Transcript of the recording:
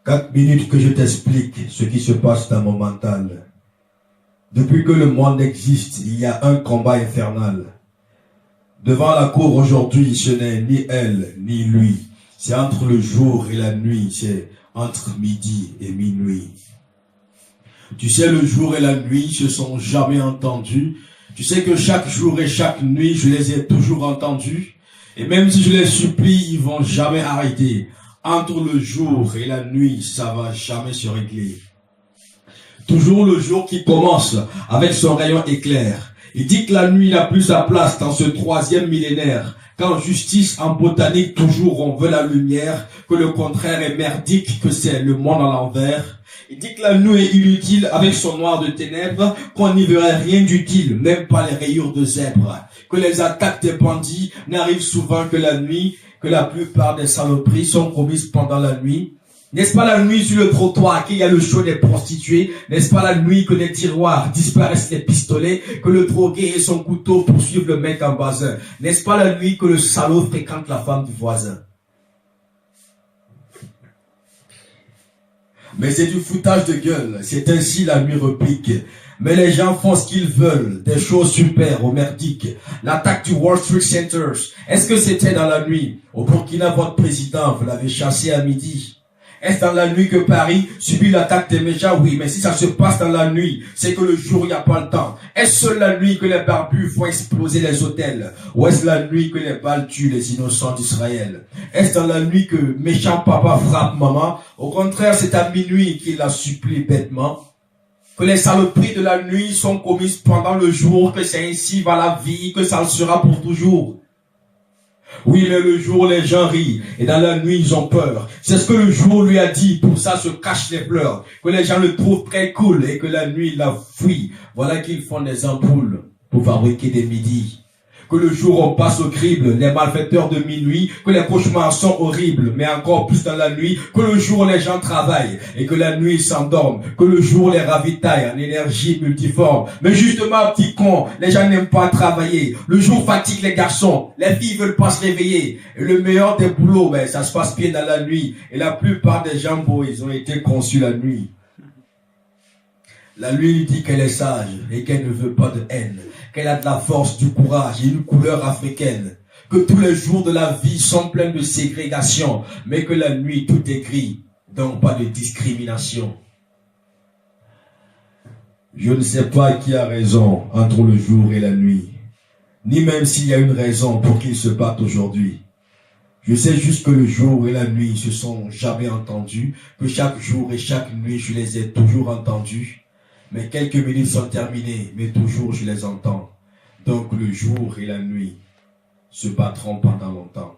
4 minutes que je t'explique ce qui se passe dans mon mental. Depuis que le monde existe, il y a un combat infernal. Devant la cour aujourd'hui, ce n'est ni elle, ni lui. C'est entre le jour et la nuit, c'est entre midi et minuit. Tu sais, le jour et la nuit se sont jamais entendus. Tu sais que chaque jour et chaque nuit, je les ai toujours entendus. Et même si je les supplie, ils vont jamais arrêter. Entre le jour et la nuit, ça va jamais se régler. Toujours le jour qui commence avec son rayon éclair. Il dit que la nuit n'a plus sa place dans ce 3e millénaire. Qu'en justice, en botanique, toujours on veut la lumière, que le contraire est merdique, que c'est le monde à l'envers. Il dit que la nuit est inutile avec son noir de ténèbres, qu'on n'y verrait rien d'utile, même pas les rayures de zèbre. Que les attaques des bandits n'arrivent souvent que la nuit, que la plupart des saloperies sont commises pendant la nuit. N'est-ce pas la nuit sur le trottoir qu'il y a le show des prostituées? N'est-ce pas la nuit que les tiroirs disparaissent les pistolets, que le drogué et son couteau poursuivent le mec en basin? N'est-ce pas la nuit que le salaud fréquente la femme du voisin? Mais c'est du foutage de gueule, c'est ainsi la nuit repique. Mais les gens font ce qu'ils veulent, des choses super, au merdique. L'attaque du Wall Street Centers, est-ce que c'était dans la nuit? Au Burkina, votre président, vous l'avez chassé à midi. Est-ce dans la nuit que Paris subit l'attaque des médias? Oui, mais si ça se passe dans la nuit, c'est que le jour, il n'y a pas le temps. Est-ce seule la nuit que les barbus font exploser les hôtels? Ou est-ce la nuit que les balles tuent les innocents d'Israël? Est-ce dans la nuit que méchant papa frappe maman? Au contraire, c'est à minuit qu'il la supplie bêtement. Que les saloperies de la nuit sont commises pendant le jour, que c'est ainsi va la vie, que ça le sera pour toujours. Oui, mais le jour, les gens rient, et dans la nuit, ils ont peur. C'est ce que le jour lui a dit, pour ça se cachent les pleurs. Que les gens le trouvent très cool, et que la nuit, il la fuit. Voilà qu'ils font des ampoules pour fabriquer des midis. Que le jour, on passe au crible, les malfaiteurs de minuit, que les cauchemars sont horribles, mais encore plus dans la nuit, que le jour, les gens travaillent, et que la nuit, ils s'endorment, que le jour, les ravitaille en énergie multiforme. Mais justement, petit con, les gens n'aiment pas travailler. Le jour fatigue les garçons, les filles veulent pas se réveiller. Et le meilleur des boulots, ben, ça se passe bien dans la nuit. Et la plupart des gens, bon, ils ont été conçus la nuit. La nuit lui dit qu'elle est sage et qu'elle ne veut pas de haine, qu'elle a de la force, du courage et une couleur africaine, que tous les jours de la vie sont pleins de ségrégation, mais que la nuit tout est gris, donc pas de discrimination. Je ne sais pas qui a raison entre le jour et la nuit, ni même s'il y a une raison pour qu'ils se battent aujourd'hui. Je sais juste que le jour et la nuit se sont jamais entendus, que chaque jour et chaque nuit je les ai toujours entendus. Mais quelques minutes sont terminées, mais toujours je les entends. Donc le jour et la nuit se battront pendant longtemps.